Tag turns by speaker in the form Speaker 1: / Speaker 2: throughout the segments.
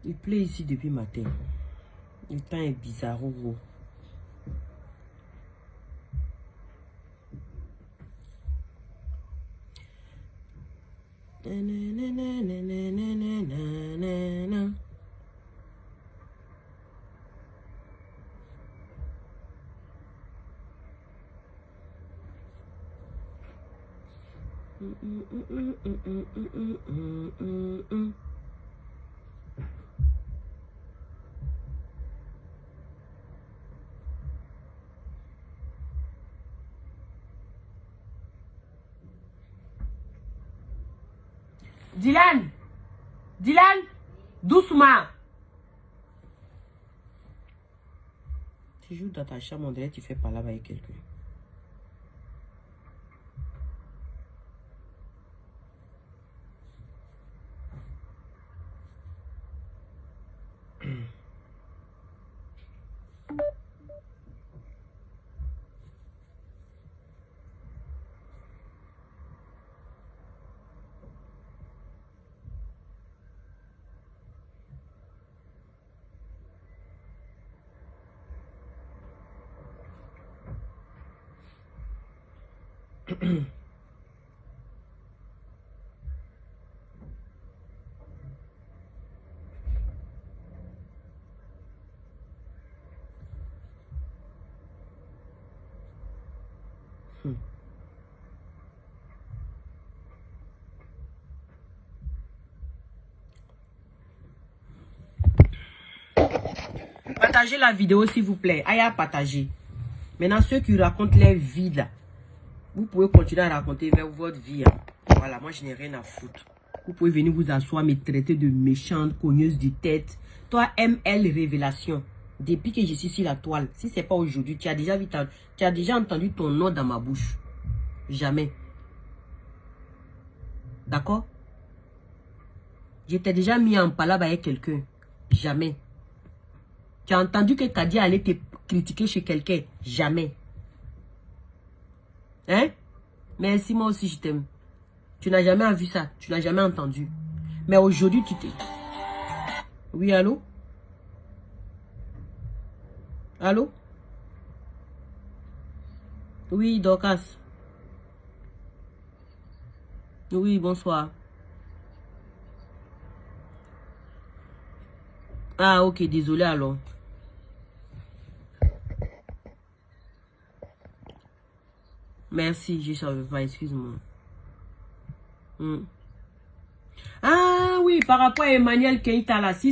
Speaker 1: Il pleut ici depuis matin. Le temps est bizarre, gros. Dylan! Dylan! Doucement! Tu joues dans ta chambre, on dirait que tu fais pas là avec quelqu'un. Partagez la vidéo s'il vous plaît. Aïe à partager. Maintenant, ceux qui racontent leur vie là, vous pouvez continuer à raconter vers votre vie. Hein. Voilà, moi je n'ai rien à foutre. Vous pouvez venir vous asseoir, me traiter de méchante, cogneuse de tête. Toi, ML Révélation. Depuis que je suis sur la toile, si c'est pas aujourd'hui, tu as déjà entendu ton nom dans ma bouche. Jamais. D'accord? Je t'ai déjà mis en palabre avec quelqu'un. Jamais. Tu as entendu que Kadi allait te critiquer chez quelqu'un? Jamais. Hein? Merci, moi aussi je t'aime. Tu n'as jamais vu ça. Tu n'as jamais entendu. Mais aujourd'hui, tu t'es... Oui, allô? Allô? Oui, Dorcas. Oui, bonsoir. Ah, ok, désolé alors. Merci, je ne savais pas, excuse-moi. Ah oui, par rapport à Emmanuel Keita là. Si.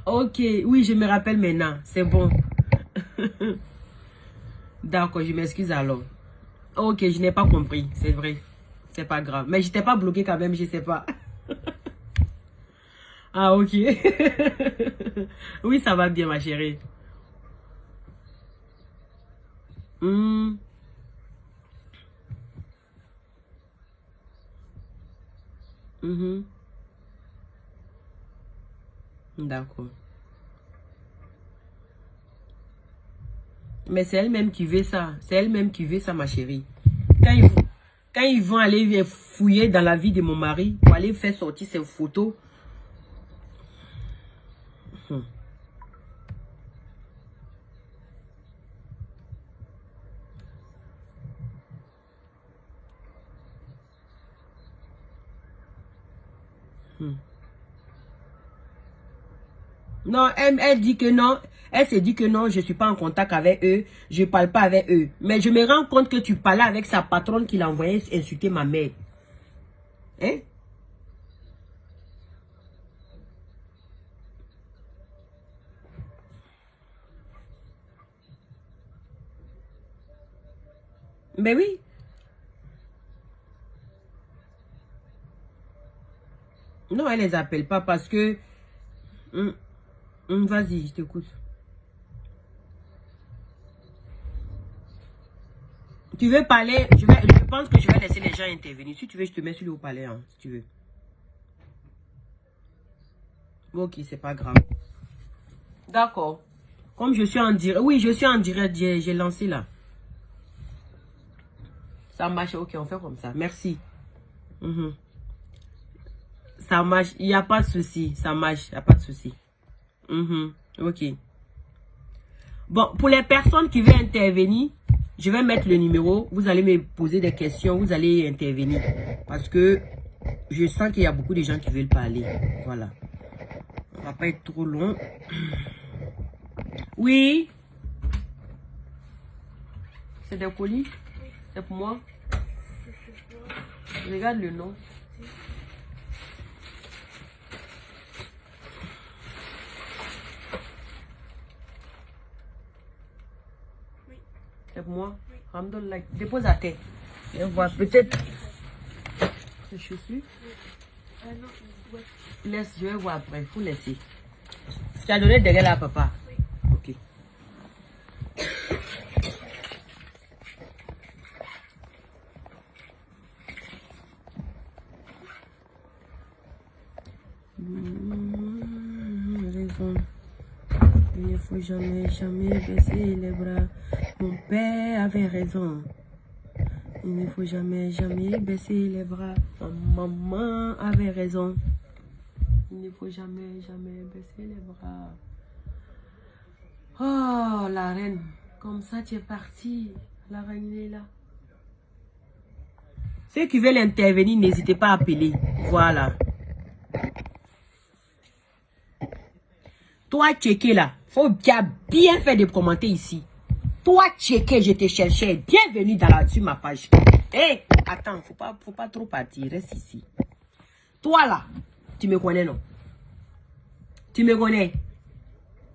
Speaker 1: Ok, oui, je me rappelle maintenant. C'est bon. D'accord, je m'excuse alors. Ok, je n'ai pas compris, c'est vrai. C'est pas grave. Mais je t'ai pas bloqué quand même, je sais pas. Ah, ok. Oui, ça va bien, ma chérie. D'accord. Mais c'est elle-même qui veut ça. C'est elle-même qui veut ça, ma chérie. Quand ils vont aller fouiller dans la vie de mon mari, pour aller faire sortir ses photos. Non, elle dit que non. Elle se dit que non, je ne suis pas en contact avec eux. Je ne parle pas avec eux. Mais je me rends compte que tu parlais avec sa patronne qui l'a envoyé insulter ma mère. Hein? Mais oui. Non, elle ne les appelle pas parce que... Vas-y, je t'écoute. Tu veux parler? Je pense que je vais laisser les gens intervenir. Si tu veux, je te mets sur le haut-parleur, hein, si tu veux. Ok, c'est pas grave. D'accord. Comme je suis en direct. Oui, je suis en direct. J'ai lancé là. Ça marche. Ok, on fait comme ça. Merci. Ça marche. Il n'y a pas de souci. Ça marche. Il n'y a pas de souci. Ok. Bon, pour les personnes qui veulent intervenir, je vais mettre le numéro. Vous allez me poser des questions. Vous allez intervenir. Parce que je sens qu'il y a beaucoup de gens qui veulent parler. Voilà. On va pas être trop long. Oui. C'est des colis? C'est pour moi? Regarde le nom. C'est pour moi? Ramdollah. Dépose à terre. Je vais voir peut-être. Les chaussures? Laisse, je vais voir après. Il faut laisser. Tu as donné derrière là, papa? Ok. Raison. Il ne faut jamais, jamais baisser les bras. Mon père avait raison. Il ne faut jamais, jamais baisser les bras. Ma maman avait raison. Il ne faut jamais, jamais baisser les bras. Oh, la reine. Comme ça, tu es partie. La reine est là. Ceux qui veulent intervenir, n'hésitez pas à appeler. Voilà. Toi, checker là. Tu as bien fait de commenter ici. Toi, checker, je te cherchais. Bienvenue sur ma page. Hé, attends, faut pas trop partir. Reste ici. Toi là, tu me connais, non? Tu me connais?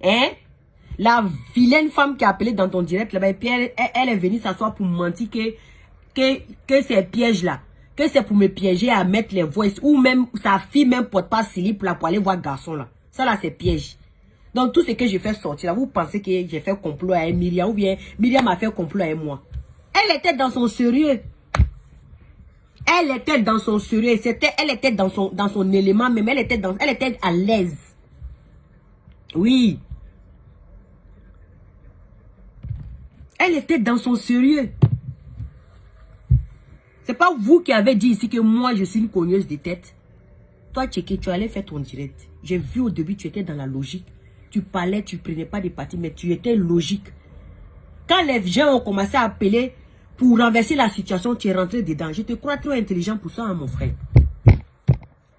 Speaker 1: Hein? La vilaine femme qui a appelé dans ton direct là-bas, et puis elle est venue s'asseoir pour mentir que ces pièges là, que c'est pour me piéger à mettre les voix, ou même sa fille même porte pas slip là pour aller voir garçon là. Ça là, c'est piège. Donc tout ce que je fais sortir là, vous pensez que j'ai fait complot à Myriam ou bien Myriam a fait complot à moi? Elle était dans son sérieux. Elle était dans son sérieux. Elle était dans son élément même. Elle était à l'aise. Oui. Elle était dans son sérieux. C'est pas vous qui avez dit ici que moi je suis une cogneuse de tête. Toi, tu allais faire ton direct. J'ai vu au début, tu étais dans la logique. Tu parlais, tu prenais pas de parti, mais tu étais logique. Quand les gens ont commencé à appeler pour renverser la situation, tu es rentré dedans. Je te crois trop intelligent pour ça, hein, mon frère.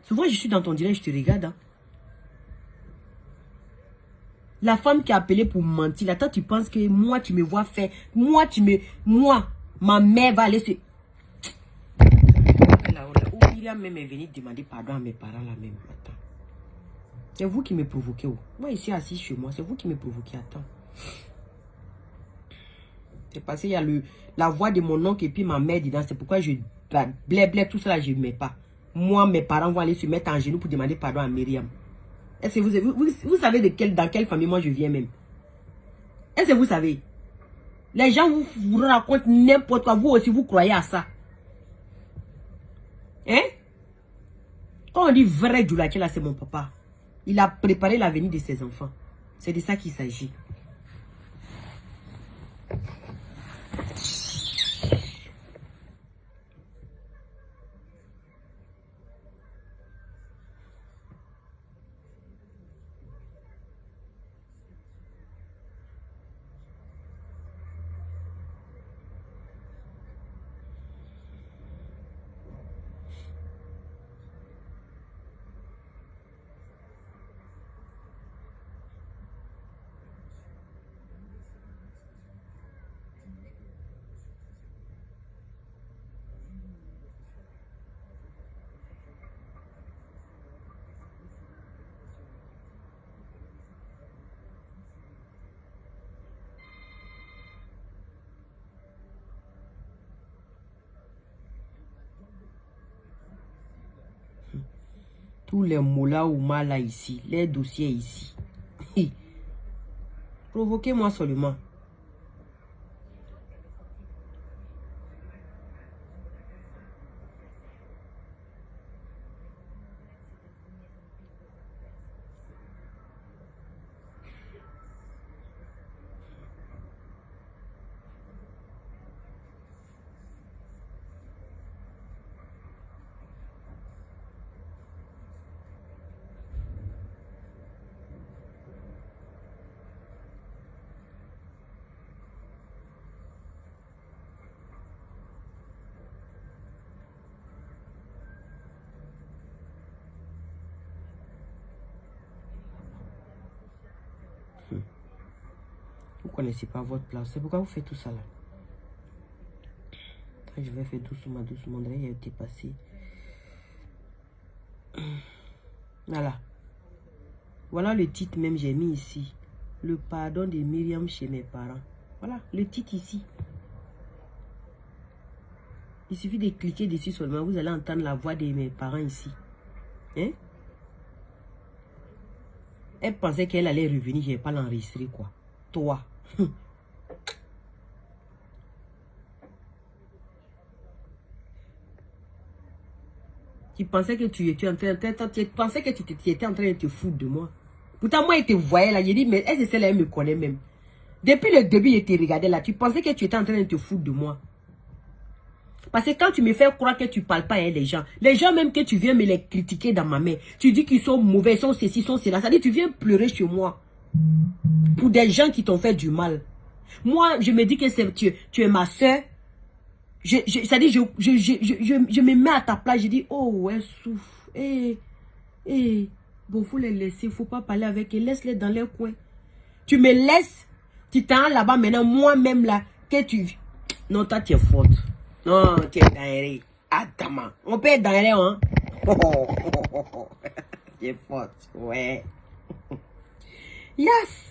Speaker 1: Souvent, je suis dans ton direct, je te regarde. Hein. La femme qui a appelé pour mentir, là, toi, tu penses que moi, tu me vois faire. Moi, ma mère va aller se... Où Myriam même est venue demander pardon à mes parents là même. Attends. C'est vous qui me provoquez. Oh. Moi, ici, assis chez moi, c'est vous qui me provoquez. Attends. C'est parce qu'il y a la voix de mon oncle et puis ma mère dedans. C'est pourquoi je... Blé, tout ça, je ne mets pas. Moi, mes parents vont aller se mettre en genoux pour demander pardon à Myriam. Est-ce que vous savez dans quelle famille moi je viens même? Est-ce que vous savez? Les gens vous racontent n'importe quoi. Vous aussi, vous croyez à ça. Hein? Quand on dit vrai Djoulaké, là, c'est mon papa. Il a préparé l'avenir de ses enfants. C'est de ça qu'il s'agit. Tous les mots là ou mal là ici, les dossiers ici. Provoquez-moi seulement. Vous ne connaissez pas votre place. C'est pourquoi vous faites tout ça là. Je vais faire doucement, doucement. Il a été passé. Voilà. Voilà le titre même, j'ai mis ici. Le pardon de Myriam chez mes parents. Voilà, le titre ici. Il suffit de cliquer dessus seulement. Vous allez entendre la voix de mes parents ici. Hein? Elle pensait qu'elle allait revenir. Je ne vais pas l'enregistrer quoi. Toi. Tu pensais que tu étais en train de te foutre de moi. Pourtant, moi, je te voyais là. J'ai dit, mais elle, c'est celle-là, elle me connaît même. Depuis le début, je te regardais là. Tu pensais que tu étais en train de te foutre de moi. Parce que quand tu me fais croire que tu ne parles pas à les gens même que tu viens me les critiquer dans ma main, tu dis qu'ils sont mauvais, ils sont ceci, ils sont cela. Ça dit, tu viens pleurer chez moi. Pour des gens qui t'ont fait du mal. Moi, je me dis que tu es ma soeur. Ça dit, je me mets à ta place. Je dis, oh, elle souffre. Bon, faut les laisser. Faut pas parler avec eux. Laisse-les dans leur coin. Tu me laisses. Tu t'en là-bas maintenant. Moi-même là. Que tu... Non, toi, tu es forte. Non, tu es dans Adama. On peut être dans les hein. Tu es forte. Ouais. Yes.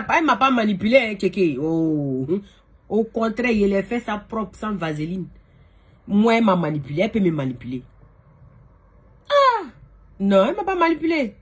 Speaker 1: Elle m'a pas manipulé, hein, Kéké. Oh. Au contraire, il a fait sa propre sans vaseline. Moi, elle m'a manipulé. Elle peut me manipuler. Ah! Non, elle m'a pas manipulé.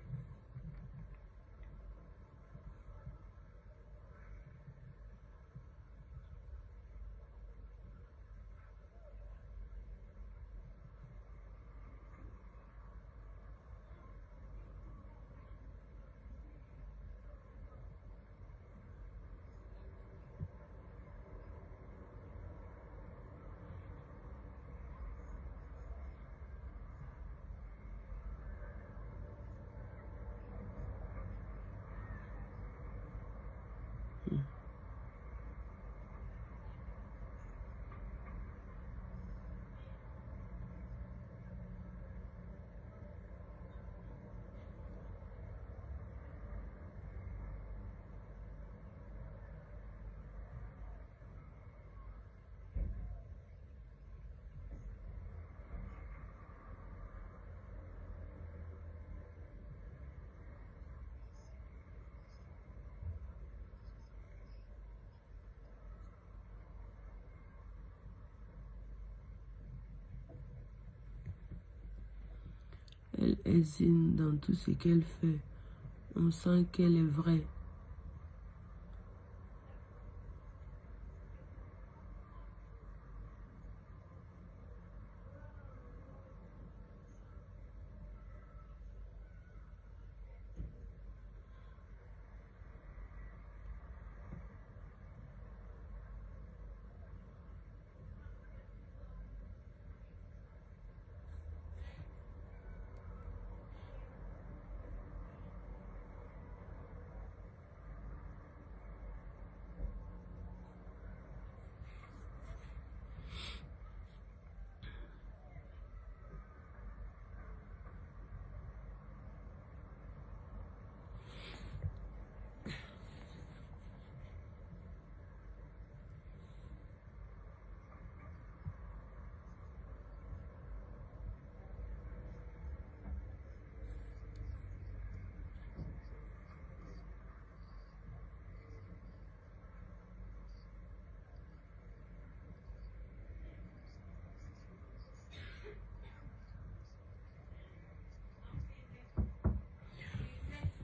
Speaker 1: Elle est zen dans tout ce qu'elle fait. On sent qu'elle est vraie.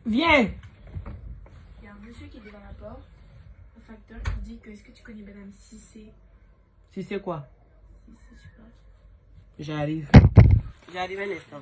Speaker 1: Viens.
Speaker 2: Il y a un monsieur qui est devant la porte, un facteur qui dit que est-ce que tu connais Madame Cissé?
Speaker 1: Si c'est quoi?
Speaker 2: Cissé, je sais pas.
Speaker 1: J'arrive. J'arrive un instant.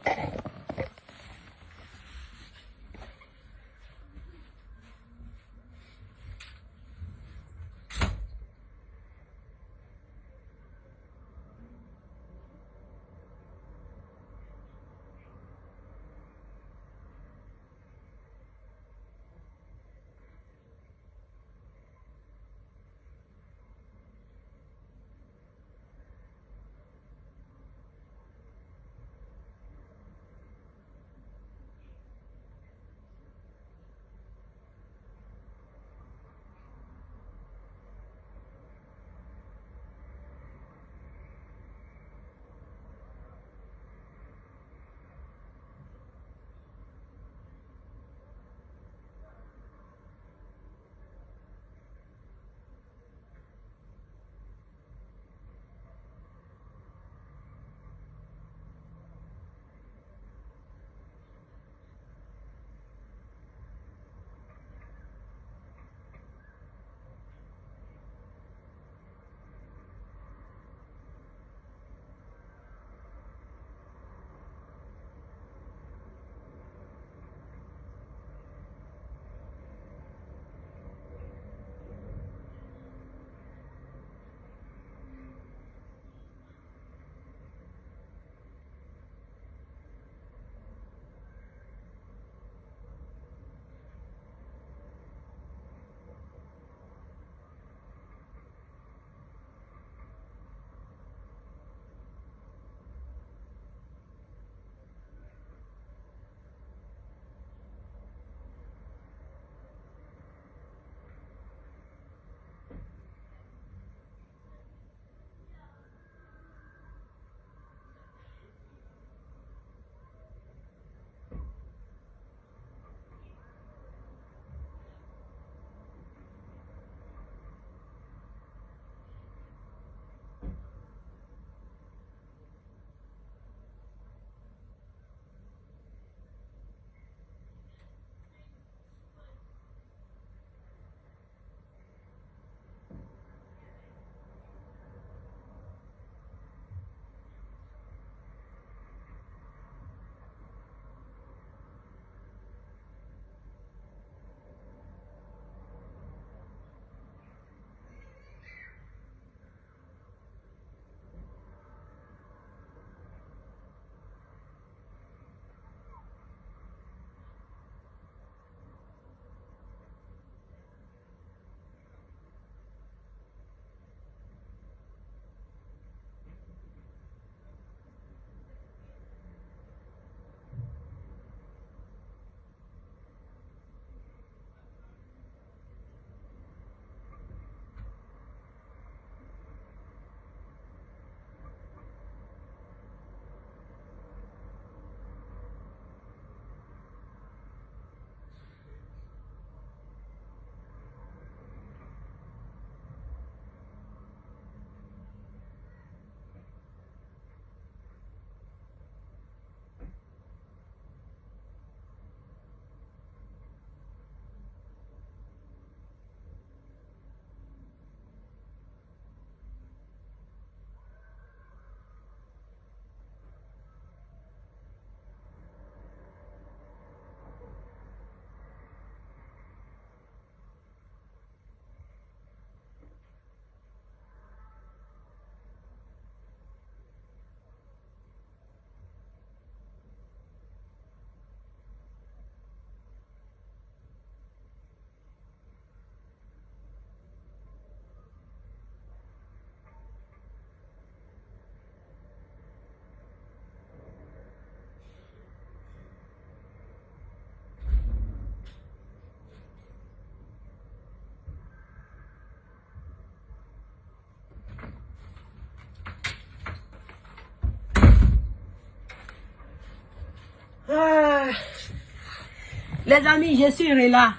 Speaker 1: Les amis, je suis là.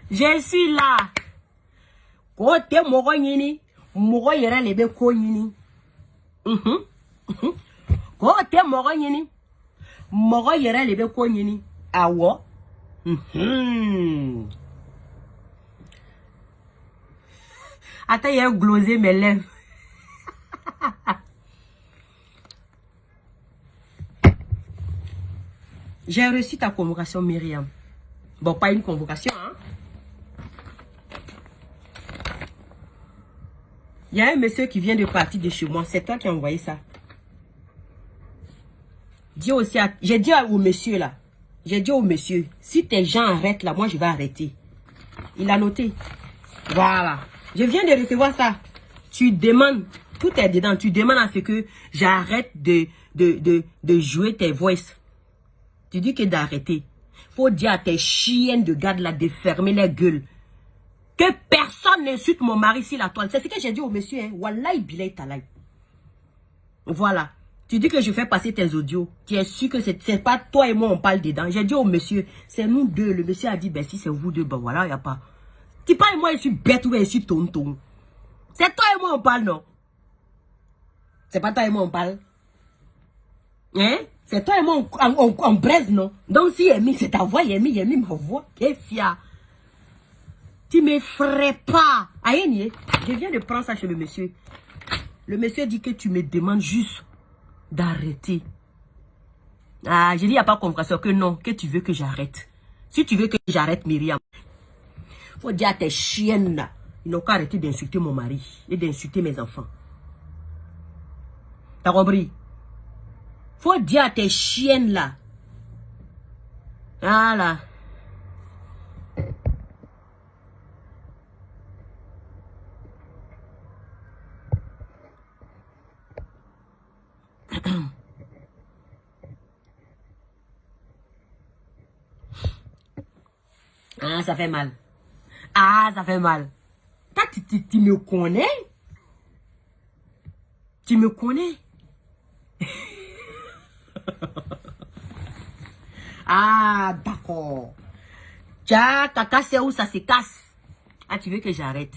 Speaker 1: Je suis là. Côté moro yini, moro yere lebe ko yini. Côté moro yini, moro yere lebe ko yini. Awo. Attends, il a glosé mes lèvres. J'ai reçu ta convocation, Myriam. Bon, pas une convocation, hein. Il y a un monsieur qui vient de partir de chez moi. C'est toi qui as envoyé ça. Dis aussi j'ai dit au monsieur là. J'ai dit au monsieur, si tes gens arrêtent là, moi je vais arrêter. Il a noté. Voilà. Je viens de recevoir ça. Tu demandes, tout est dedans. Tu demandes à ce que j'arrête de jouer tes voices. Tu dis que d'arrêter. Faut dire à tes chiennes de garde là de fermer les gueules. Que personne n'insulte mon mari sur la toile. C'est ce que j'ai dit au monsieur. Hein. Wallahi bilay talay. Voilà. Tu dis que je fais passer tes audios. Tu es sûr que c'est pas toi et moi on parle dedans. J'ai dit au monsieur, c'est nous deux. Le monsieur a dit, ben si c'est vous deux, ben voilà, il n'y a pas. Tu parles et moi je suis bête ou je suis tonton. C'est toi et moi on parle, non? C'est pas toi et moi on parle. Hein? C'est toi et moi on braise, non? Donc si Yemi, c'est ta voix, Yemi ma voix. Qu'est-ce qu'il y a? Tu me ferais pas. Aïe, je viens de prendre ça chez le monsieur. Le monsieur dit que tu me demandes juste d'arrêter. Ah, j'ai dit, il n'y a pas de convocation, que non, que tu veux que j'arrête. Si tu veux que j'arrête, Myriam, faut dire à tes chiennes là, ils n'ont qu'à arrêter d'insulter mon mari et d'insulter mes enfants. T'as compris? Faut dire à tes chiennes là. Voilà. Ah, ça fait mal. Ah, ça fait mal. Toi, tu me connais? Tu me connais? Ah, d'accord. Tiens, caca, c'est où ça se casse? Ah, tu veux que j'arrête?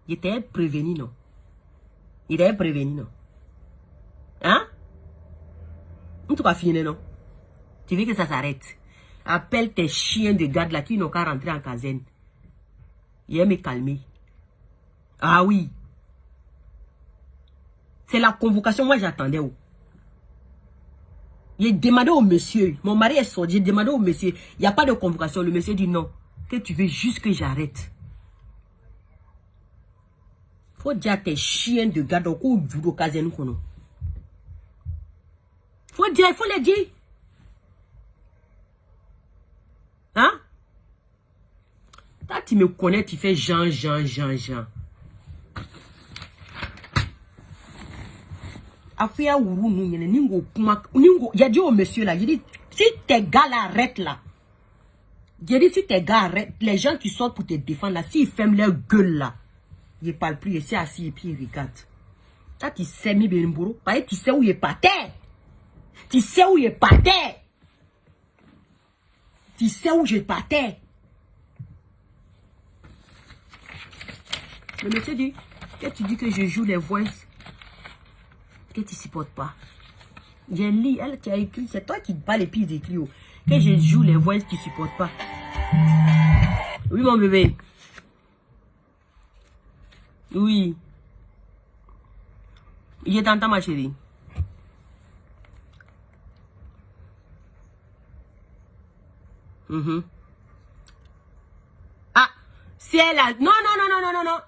Speaker 1: Il était prévenu, non? Il était prévenu, non? Hein? On te va finir, non? Tu veux que ça s'arrête? Appelle tes chiens de garde là qui n'ont qu'à rentrer en caserne. Il me calmer. Ah oui. C'est la convocation, moi j'attendais. J'ai demandé au monsieur, mon mari est sorti, j'ai demandé au monsieur, il n'y a pas de convocation. Le monsieur dit non, que tu veux juste que j'arrête. Faut dire à tes chiens de garde au judo caserne. Faut dire, il faut les dire. Hein? Toi, tu me connais, tu fais Jean. J'ai dit au monsieur là, j'ai dit, si tes gars là arrêtent là, j'ai dit, si tes gars arrêtent, les gens qui sortent pour te défendre là, s'ils ferment leur gueule là, ils ne parlent plus, ils sont assis et puis ils regardent. Toi, tu sais, tu sais où il est parti. Tu sais où il est parti. Tu sais où je partais. Le monsieur dit, que tu dis que je joue les voices que tu ne supportes pas. J'ai lu, elle qui a écrit, c'est toi qui parles et puis écrit, que je joue les voices que tu ne supportes pas. Oui, mon bébé. Oui. Je t'entends, ma chérie. Ah, si elle a... Non.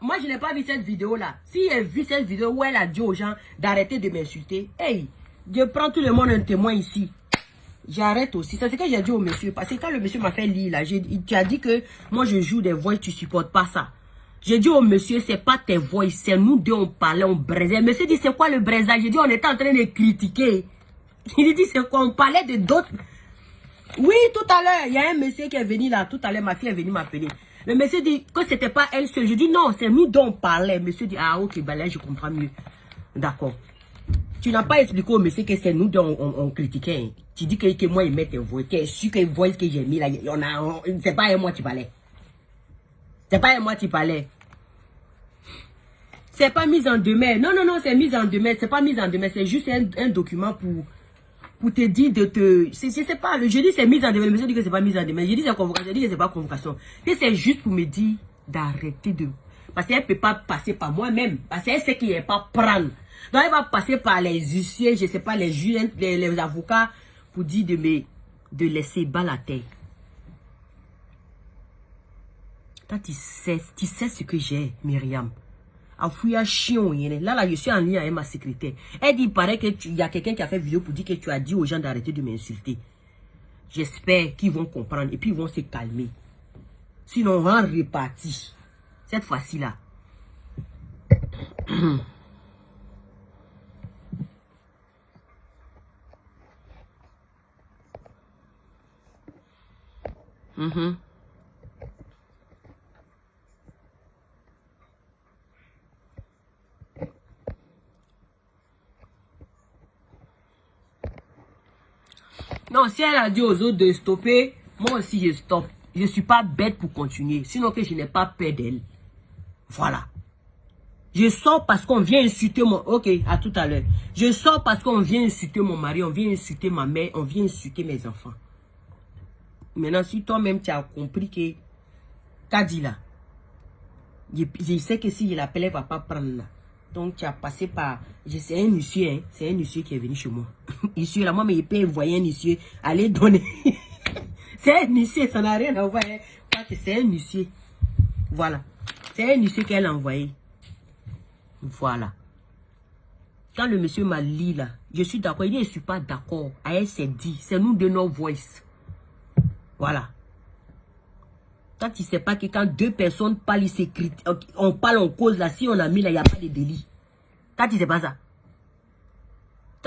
Speaker 1: Moi, je n'ai pas vu cette vidéo-là. Si elle a vu cette vidéo où elle a dit aux gens d'arrêter de m'insulter, hey, je prends tout le monde un témoin ici. J'arrête aussi. C'est ce que j'ai dit au monsieur. Parce que quand le monsieur m'a fait lire, là, tu as dit que moi, je joue des voix, tu ne supportes pas ça. J'ai dit au monsieur, c'est pas tes voix, c'est nous deux, on parlait, on braisait. Le monsieur dit, c'est quoi le braisage? J'ai dit, on était en train de critiquer. Il dit, c'est quoi? On parlait de d'autres... Oui, tout à l'heure, il y a un monsieur qui est venu là. Tout à l'heure, ma fille est venue m'appeler. Le monsieur dit que c'était pas elle seule. Je dis non, c'est nous dont on parlait. Le monsieur dit, ah ok, ben là, je comprends mieux. D'accord. Tu n'as pas expliqué au monsieur que c'est nous dont on critiquait. Hein. Tu dis que moi, il met tes voix. Tu es sûr que les voix que j'ai mis là, c'est pas à moi qui parlais. C'est pas à moi qui parlais. C'est pas mise en demeure. Non, non, non, c'est mise en demeure. C'est pas mise en demeure. C'est juste un document pour te dire de te... C'est pas... Je dis c'est mise en demeure. Le monsieur dit que c'est pas mise en demeure. Je dis c'est convocation. Je dis que c'est pas convocation. Et c'est juste pour me dire d'arrêter de... Parce qu'elle ne peut pas passer par moi-même. Parce qu'elle sait qu'il n'y a pas prendre. Donc elle va passer par les huissiers, je sais pas, les juges, les avocats, pour dire de laisser bas la tête. Toi, tu sais ce que j'ai, Myriam. Là, je suis en lien avec ma secrétaire. Elle dit, il paraît qu'il y a quelqu'un qui a fait vidéo pour dire que tu as dit aux gens d'arrêter de m'insulter. J'espère qu'ils vont comprendre et puis ils vont se calmer. Sinon, on va repartir. Cette fois-ci là. Non, si elle a dit aux autres de stopper, moi aussi je stoppe. Je ne suis pas bête pour continuer. Sinon que je n'ai pas peur d'elle. Voilà. Je sors parce qu'on vient insulter mon... Ok, à tout à l'heure. Je sors parce qu'on vient insulter mon mari, on vient insulter ma mère, on vient insulter mes enfants. Maintenant, si toi-même tu as compris que... T'as dit là. Je sais que si je l'appelle, elle ne va pas prendre là. Donc tu as passé par... C'est un huissier, hein. C'est un huissier qui est venu chez moi. Huissier là, moi, mais il peut envoyer un huissier, aller donner... C'est un huissier, ça n'a rien à voir. C'est un huissier. Voilà. C'est un huissier qu'elle a envoyé. Voilà. Quand le monsieur m'a dit là, je suis d'accord. Il dit, je ne suis pas d'accord. Elle s'est dit, c'est nous de nos voices. Voilà. Quand tu ne sais pas que quand deux personnes parlent, on parle en cause là, si on a mis là, il n'y a pas de délit. Quand tu ne sais pas ça.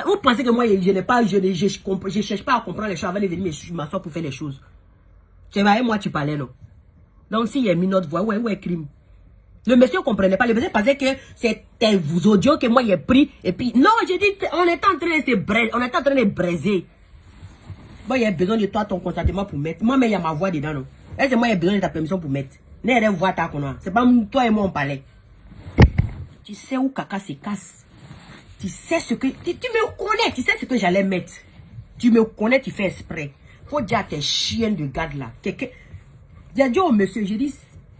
Speaker 1: Vous pensez que moi, je ne cherche pas à comprendre les choses avant de venir m'asseoir pour faire les choses. C'est vrai, moi, tu parlais, non? Donc, s'il y a mis notre voix, ouais, crime. Le monsieur ne comprenait pas. Le monsieur pensait que c'était vos audios que moi, j'ai pris. Et puis, non, j'ai dit, on est en train de braiser. Bon, il y a besoin de toi, ton consentement pour mettre. Moi, mais il y a ma voix dedans, non? Est-ce que moi, il y a besoin de ta permission pour mettre? N'est-ce pas voix ta qu'on. C'est pas toi et moi, on parlait. Tu sais où caca se casse. Tu sais ce que... Tu me connais, tu sais ce que j'allais mettre. Tu me connais, tu fais exprès. Faut dire à tes chiens de garde là. J'ai dit au monsieur, j'ai dit,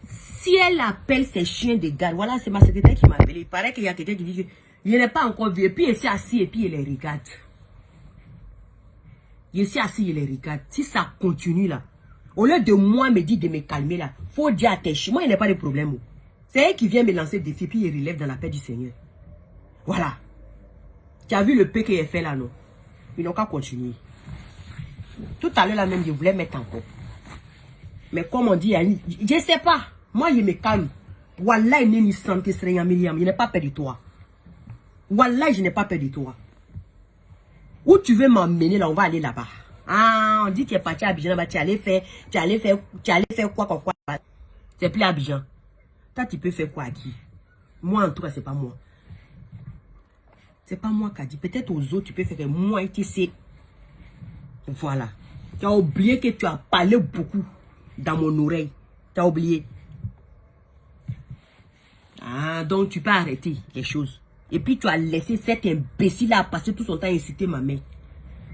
Speaker 1: si elle appelle ses chiens de garde, voilà, c'est ma secrétaire qui m'a appelé. Il paraît qu'il y a quelqu'un qui dit que je n'ai pas encore vu. Et puis il s'est assis et puis il les regarde. Il s'est assis, il les regarde. Si ça continue là, au lieu de moi me dire de me calmer là, faut dire à tes chiens, moi il n'y a pas de problème. C'est elle qui vient me lancer des défis puis il relève dans la paix du Seigneur. Voilà. Tu as vu le peu qu'il a fait là, non? Ils n'ont qu'à continuer. Tout à l'heure, là même, je voulais mettre encore. Mais comme on dit, je ne sais pas. Moi, je me calme. Wallah, il n'est santé, Myriam. Je n'ai pas peur de toi. Wallah, je n'ai pas peur de toi. Où tu veux m'emmener, là, on va aller là-bas. Ah, on dit que tu es parti à Abidjan, tu allais faire quoi. C'est plus Abidjan. Toi, tu peux faire quoi à qui? Moi, en tout cas, c'est pas moi. C'est pas moi qui a dit. Peut-être aux autres, tu peux faire que moi, tu sais. Voilà. Tu as oublié que tu as parlé beaucoup dans mon oreille. Tu as oublié. Ah, donc tu peux arrêter les choses. Et puis tu as laissé cet imbécile-là passer tout son temps à insulter ma mère.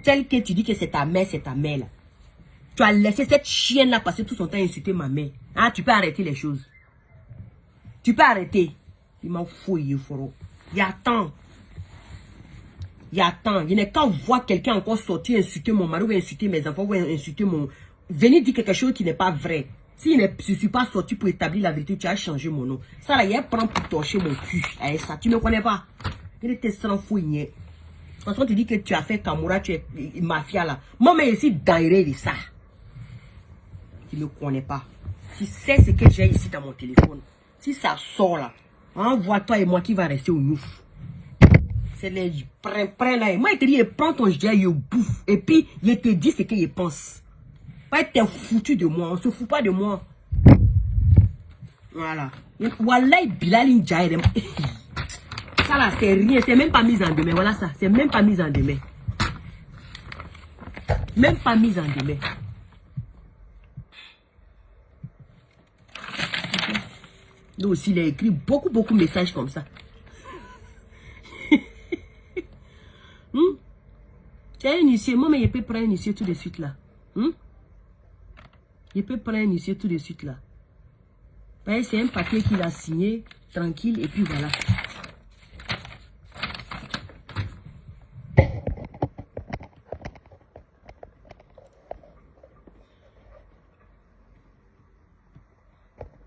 Speaker 1: Tel que tu dis que c'est ta mère là. Tu as laissé cette chienne-là passer tout son temps à insulter ma mère. Ah, tu peux arrêter les choses. Tu peux arrêter. Il m'en fout, il faut. Il y a temps. Il attend. Il n'est qu'à voir quelqu'un encore sortir, insulter mon mari, ou insulter mes enfants, ou insulter mon... Venir dire quelque chose qui n'est pas vrai. Si je ne suis pas sorti pour établir la vérité, tu as changé mon nom. Ça là, il prend pour torcher mon cul. Ça, tu ne me connais pas. Il était sans fouiller. De toute façon, tu dis que tu as fait Kamura, tu es mafia là. Moi, mais ici, d'ailleurs de ça. Tu ne me connais pas. Tu sais ce que j'ai ici dans mon téléphone. Si ça sort là, envoie toi et moi qui va rester au nouf. C'est les prends là. Moi, il te dit, prends ton jet, il bouffe. Et puis, il te dit ce qu'il pense. Pas être foutu de moi. On se fout pas de moi. Voilà. Wallahi Bilal Njaïre. Ça là, c'est rien. C'est même pas mis en demain. Voilà ça. C'est même pas mis en demain. Même pas mis en demain. Lui aussi, il a écrit beaucoup de messages comme ça. C'est un huissier. Moi, mais il peut prendre un huissier tout de suite là. Il peut prendre un huissier tout de suite là. C'est un papier qu'il a signé, tranquille, et puis voilà.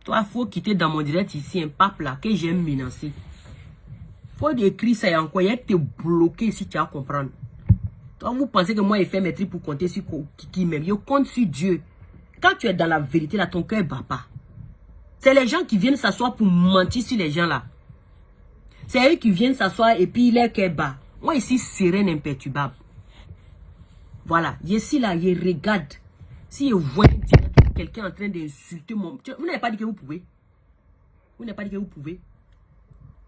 Speaker 1: Toi, il faut quitter dans mon direct ici un pape là que j'aime menacer. Faut écrire ça et encore, il y a te bloqué si tu vas comprendre. Toi, vous pensez que moi, je fais mes trucs pour compter sur qui m'aime. Je compte sur Dieu. Quand tu es dans la vérité, là, ton cœur ne bat pas. C'est les gens qui viennent s'asseoir pour mentir sur les gens là. C'est eux qui viennent s'asseoir et puis leur cœur bat. Moi ici, sereine, imperturbable. Voilà. Ici là, je regarde. Si je vois quelqu'un en train d'insulter mon... Vous n'avez pas dit que vous pouvez. Vous n'avez pas dit que vous pouvez.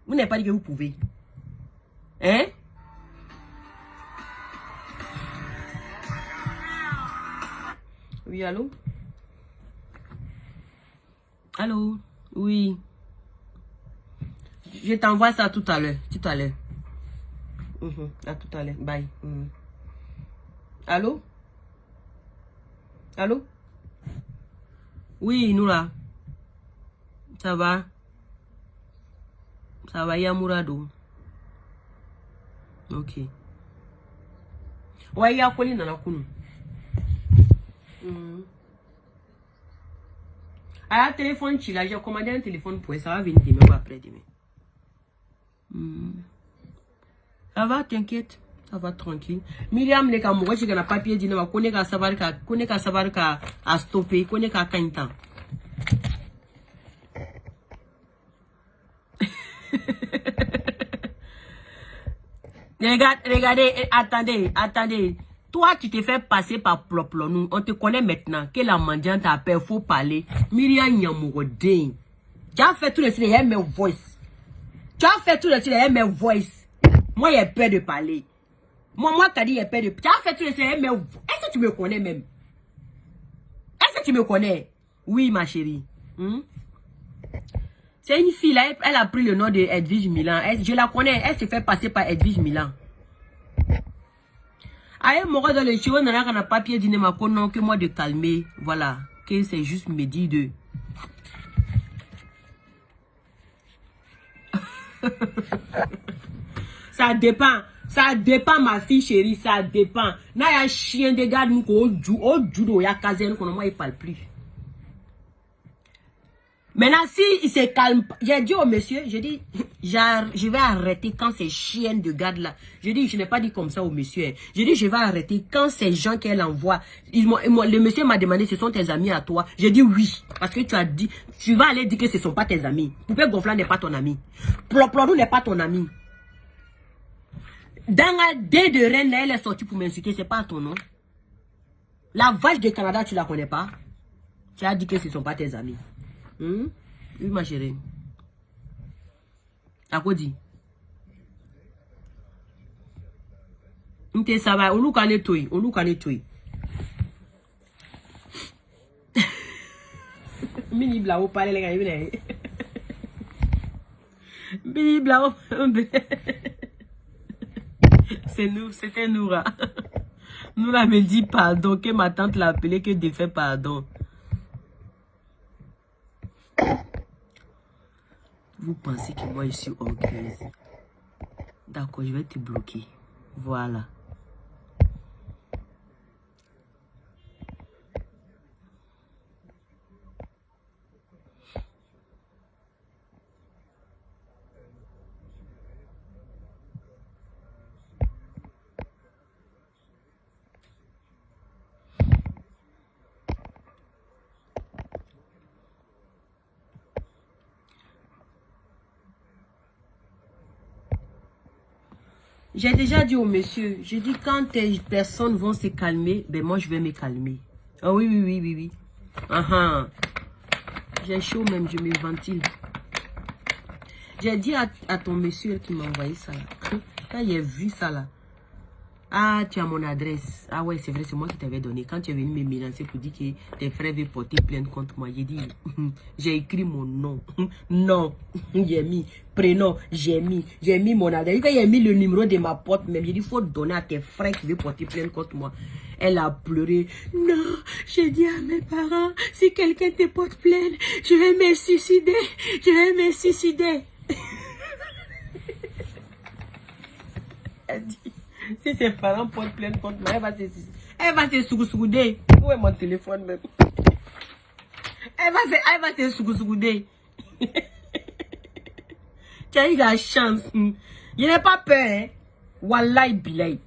Speaker 1: Vous n'avez pas dit que vous pouvez. Hein? Oui, allô? Allô? Oui. Je t'envoie ça tout à l'heure. Tout à l'heure. À tout à l'heure. Bye. Allô? Allô? Oui, Noura. Ça va? Ça va, Yamourado? Ok. Ouais, Yakoli dans la kounu. Ah, téléphone, là, j'ai commandé un téléphone pour ça va venir demain ou après-demain. Ça va, t'inquiète. Ça va tranquille. Myriam, les camoureux, je n'ai pas papier, je n'ai connais qu'à savoir qu'à stopper, connais qu'à canton. Regardez, attendez. Toi, tu te fais passer par Ploplonou. On te connaît maintenant que la mendiante a peur, faut parler. Myriam Yamorodin. Tu as fait tout le style, mes voice. Tu as fait tout le style, mes voice. Moi, j'ai peur de parler. Moi, t'as dit, j'ai peur de... Tu as fait tout le style, mes voice. Est-ce que tu me connais même? Est-ce que tu me connais? Oui, ma chérie. C'est une fille, là, elle a pris le nom de Edwige Milan. Je la connais, elle se fait passer par Edwige Milan. Aïe, moi, dans le show, on a un papier dîner, ma non, que moi de calmer. Voilà, que c'est juste midi de. Ça dépend, ma fille chérie, ça dépend. N'a y a un chien de garde, au judo, il y a caserne, moi, il parle plus. Maintenant, si il se calme, j'ai dit au monsieur, je dis, je vais arrêter quand ces chiennes de garde là. Je dis, je n'ai pas dit comme ça au monsieur. Je dis, je vais arrêter quand ces gens qu'elle envoie. Le monsieur m'a demandé, ce sont tes amis à toi. J'ai dit oui, parce que tu as dit, tu vas aller dire que ce ne sont pas tes amis. Poupée gonflante n'est pas ton ami. Ploplodou n'est pas ton ami. Dans la dé de reine, elle est sortie pour m'insulter, c'est pas ton nom. La vache de Canada, tu la connais pas. Tu as dit que ce ne sont pas tes amis. Oui, ma chérie. À quoi dit? Ça va, on nous connaît tout. Mini blau, parle les gars. Mini blau. C'est nous, c'était Noura. Noura me dit pardon, que ma tante l'a appelé, que de fait pardon. Vous pensez que moi je suis orgueilleuse? D'accord, je vais te bloquer. Voilà. J'ai déjà dit au monsieur, je dis quand les personnes vont se calmer, ben moi je vais me calmer. Ah oui. J'ai chaud même, je me ventile. J'ai dit à ton monsieur qui m'a envoyé ça là. Quand il a vu ça là. Ah, tu as mon adresse. Ah ouais, c'est vrai, c'est moi qui t'avais donné. Quand tu es venu me menacer pour dire que tes frères veulent porter plainte contre moi, j'ai dit, j'ai écrit mon nom. Non, j'ai mis prénom, j'ai mis mon adresse. Quand j'ai mis le numéro de ma porte même, j'ai dit, il faut donner à tes frères qui veulent porter plainte contre moi. Elle a pleuré. Non, j'ai dit à mes parents, si quelqu'un te porte plainte, je vais me suicider. Je vais me suicider. Elle dit, si ses parents portent plainte contre moi, elle va se sougouder. Où est mon téléphone même? Elle va se sougouder. Tu as eu la chance. Je n'ai pas peur. Hein? Wallahi bilay.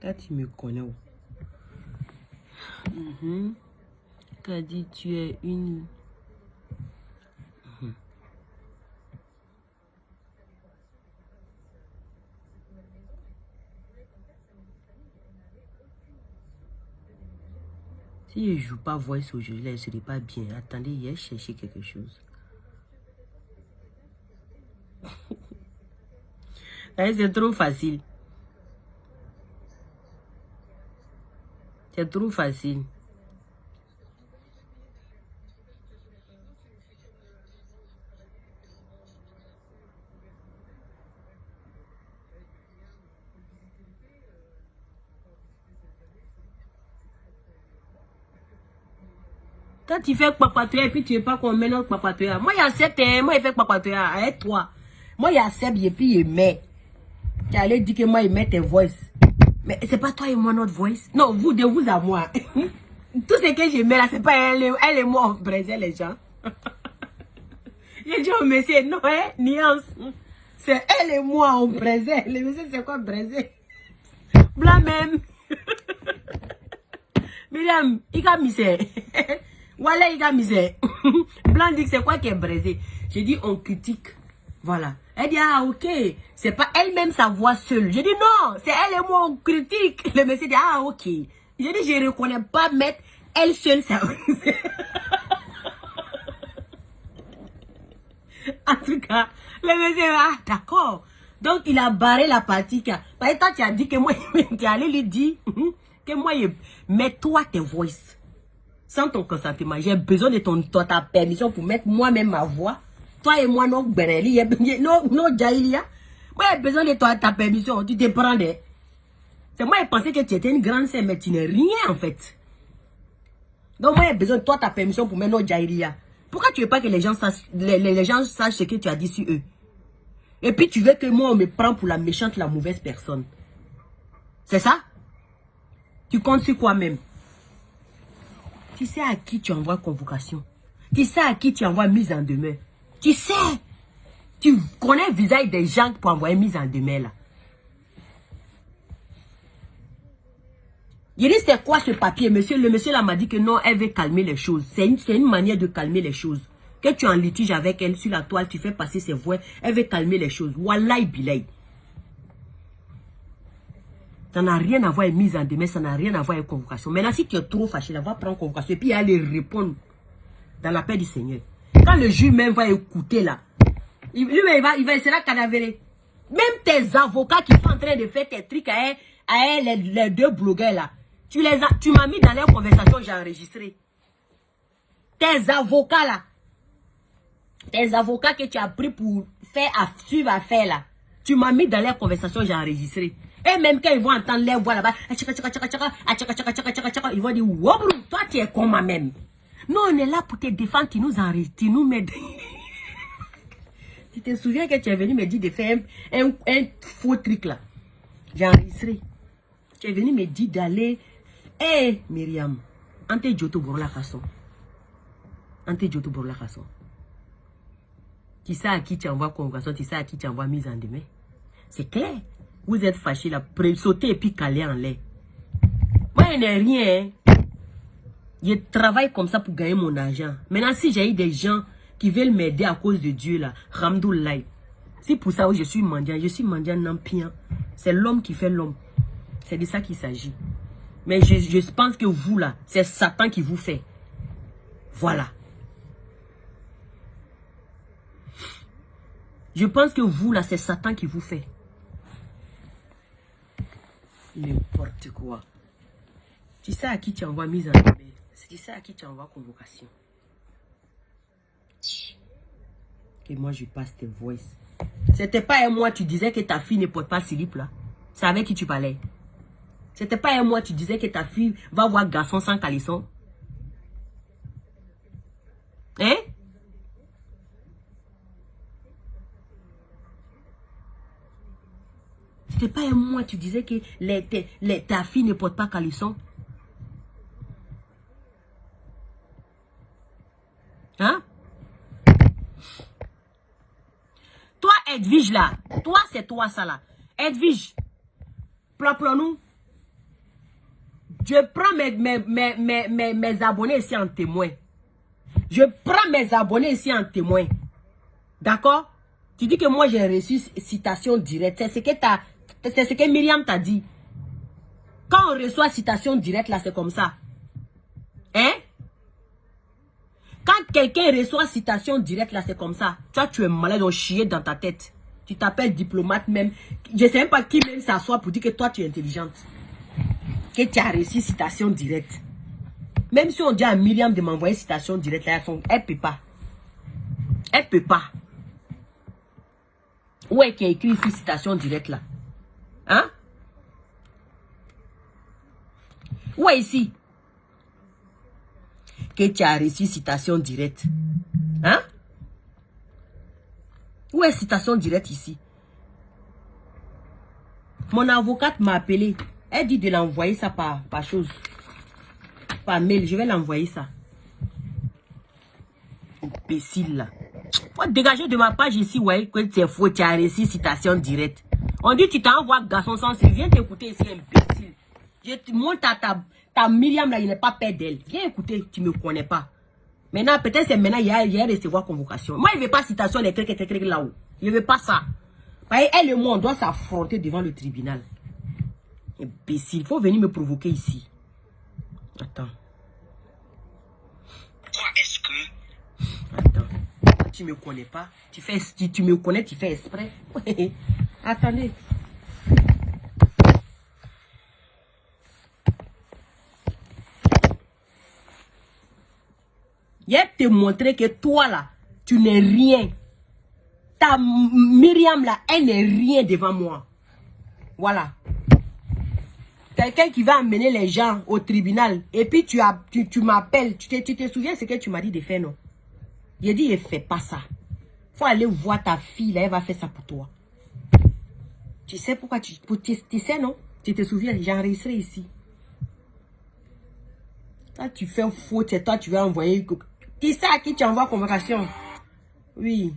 Speaker 1: Là, tu me connais. T'as dit tu es une... Si je joue pas voice aujourd'hui, là, ce n'est pas bien. Attendez, il a cherché quelque chose. C'est trop facile. C'est trop facile. Quand tu fais papatoya et puis tu veux pas qu'on mette notre papatoya. Moi, il accepte, moi, il fait papatoya avec toi. Moi, il accepte et puis il met. Tu allais dire que moi, il met tes voices. Mais c'est pas toi et moi notre voice. Non, vous de vous à moi. Tout ce que je mets là, c'est pas elle et moi on braisait les gens. J'ai dit au monsieur, non, hein, nuance. C'est elle et moi on braisait. Le monsieur, c'est quoi braiser? Blanc même. Myriam, il a mis ça. Voilà, il a mis ça. Blanc dit que c'est quoi qui est braisé. J'ai dit, on critique. Voilà. Elle dit, ah, ok. C'est pas elle-même sa voix seule. Je dis, non, c'est elle et moi, on critique. Le monsieur dit, ah, ok. Je dis, je ne reconnais pas mettre elle seule sa voix. En tout cas, le monsieur, ah, d'accord. Donc, il a barré la partie. Par exemple, tu as dit que moi, tu allais lui dire que moi, mets-toi tes voices. Sans ton consentement. J'ai besoin de ta permission pour mettre moi-même ma voix. Toi et moi, non, Benelli, non, Jaïlia. Moi, j'ai besoin de ta permission. Tu te prends des. C'est moi, je pensais que tu étais une grande sœur, mais tu n'es rien en fait. Donc, moi, j'ai besoin de ta permission pour mettre non, Jaïlia. Pourquoi tu veux pas que les gens sachent, les gens sachent ce que tu as dit sur eux? Et puis, tu veux que moi, on me prend pour la méchante, la mauvaise personne. C'est ça? Tu comptes sur quoi même? Tu sais à qui tu envoies convocation. Tu sais à qui tu envoies mise en demeure. Tu sais. Tu connais le visage des gens pour envoyer mise en demeure là. Je dis c'est quoi ce papier, monsieur? Le monsieur là m'a dit que non, elle veut calmer les choses. C'est une manière de calmer les choses. Que tu es en litige avec elle sur la toile, tu fais passer ses voix, elle veut calmer les choses. Wallahi bilay. Ça n'a rien à voir avec mise en demeure, ça n'a rien à voir avec convocation. Maintenant, si tu es trop fâché, elle va prendre convocation et puis aller répondre dans la paix du Seigneur. Quand le juge même va écouter là, il va essayer de cadavérer. Même tes avocats qui sont en train de faire tes trucs à les deux blogueurs là, tu m'as mis dans leur conversation, j'ai enregistré. Tes avocats là, tes avocats que tu as pris pour suivre affaire là, tu m'as mis dans leur conversation, j'ai enregistré. Et même quand ils vont entendre leur voix là-bas, ils vont dire, wow, toi tu es comme moi même. Nous, on est là pour te défendre, tu nous enregistres, tu nous mets... Tu te souviens que tu es venu me dire de faire un faux truc là. J'ai enregistré. Tu es venu me dire d'aller... Eh, Myriam, ante Djoto Borla Kasson. Ante Djoto Borla Kasson. Tu sais à qui tu envoies convocation, tu sais à qui tu envoies mise en demeure. C'est clair. Vous êtes fâchés là, sauter et puis caler en l'air. Moi, je n'ai rien. Je travaille comme ça pour gagner mon argent. Maintenant, si j'ai eu des gens qui veulent m'aider à cause de Dieu là, Ramdoulaye. C'est pour ça que je suis mendiant. Je suis mendiant nampian. C'est l'homme qui fait l'homme. C'est de ça qu'il s'agit. Mais je pense que vous là, c'est Satan qui vous fait. Voilà. Je pense que vous là, c'est Satan qui vous fait. N'importe quoi. Tu sais à qui tu envoies mise en demeure. Tu sais à qui tu envoies convocation. Et moi je passe tes voices. C'était pas un mois tu disais que ta fille ne porte pas slip là. C'est avec qui tu parlais. C'était pas un mois tu disais que ta fille va voir garçon sans caleçon. Hein? C'était pas un mois tu disais que ta fille ne porte pas caleçon. Hein? Toi, Edwige là, toi c'est toi ça là. Edwige, plan-nous. Je prends mes abonnés ici en témoin. Je prends mes abonnés ici en témoin. D'accord? Tu dis que moi j'ai reçu citation directe. C'est ce que Myriam t'a dit. Quand on reçoit citation directe là, c'est comme ça. Hein? Quand quelqu'un reçoit citation directe là, c'est comme ça. Toi, tu es malade, on chier dans ta tête. Tu t'appelles diplomate même. Je ne sais même pas qui même s'assoit pour dire que toi, tu es intelligente. Que tu as reçu citation directe. Même si on dit à Myriam de m'envoyer citation directe, là, elle ne peut pas. Elle ne peut pas. Où est-ce qu'il y a écrit ici citation directe là? Hein? Où est ici? Que tu as reçu citation directe. Hein? Où est citation directe ici? Mon avocate m'a appelé. Elle dit de l'envoyer ça par chose. Par mail. Je vais l'envoyer ça. Imbécile là. Faut dégager de ma page ici, ouais, que c'est faux, tu as reçu citation directe. On dit tu t'envoies garçon sans se viens t'écouter ici, imbécile. Je te montre ta Myriam là, il n'est pas père d'elle. Viens écouter, tu ne me connais pas. Maintenant, peut-être c'est maintenant, il y a recevoir convocation. Moi, il ne veut pas citation des trucs là-haut. Il ne veut pas ça. Elle et moi, on doit s'affronter devant le tribunal. Imbécile, il faut venir me provoquer ici. Attends. Est-ce que... Attends. Tu me connais pas. Tu me connais, tu fais exprès. Attendez. Je vais te montrer que toi là, tu n'es rien. Ta Myriam là, elle n'est rien devant moi. Voilà. Quelqu'un qui va amener les gens au tribunal. Et puis tu m'appelles. Tu te souviens ce que tu m'as dit de faire, non? J'ai dit, ne fais pas ça. Faut aller voir ta fille là, elle va faire ça pour toi. Tu sais pourquoi tu sais, non? Tu te souviens, j'ai enregistré ici. Toi, tu fais faute, c'est toi, tu vas envoyer. Tu sais à qui tu envoies convocation? Oui.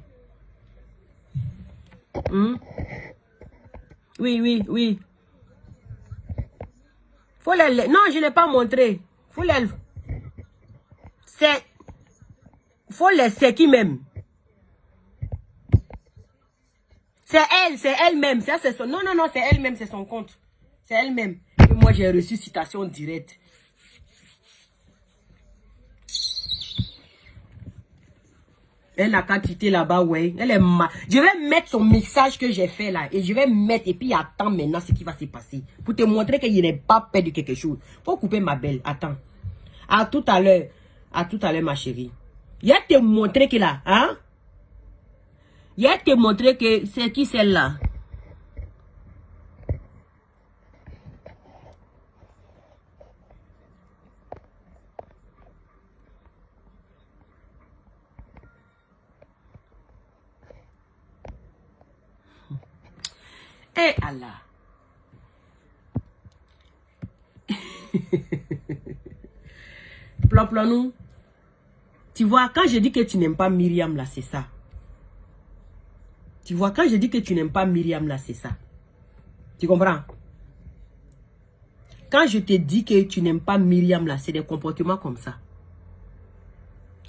Speaker 1: Oui. Faut les... Non, je ne l'ai pas montré. Faut les... C'est... Faut les... C'est qui même? C'est elle-même. Ça, c'est son... Non, c'est elle-même, c'est son compte. C'est elle-même. Et moi, j'ai reçu citation directe. Elle n'a qu'à quitter là-bas, ouais. Elle est Je vais mettre son message que j'ai fait là. Et je vais mettre. Et puis attends maintenant ce qui va se passer. Pour te montrer qu'il n'est pas peur de quelque chose. Faut couper ma belle. Attends. À tout à l'heure. À tout à l'heure, ma chérie. Il a te montrer que là. Hein? Il a te montrer que c'est qui celle-là? Eh Allah. Plan nous. Tu vois, quand je dis que tu n'aimes pas Myriam là, c'est ça. Tu vois, quand je dis que tu n'aimes pas Myriam là, c'est ça. Tu comprends? Quand je te dis que tu n'aimes pas Myriam là, c'est des comportements comme ça.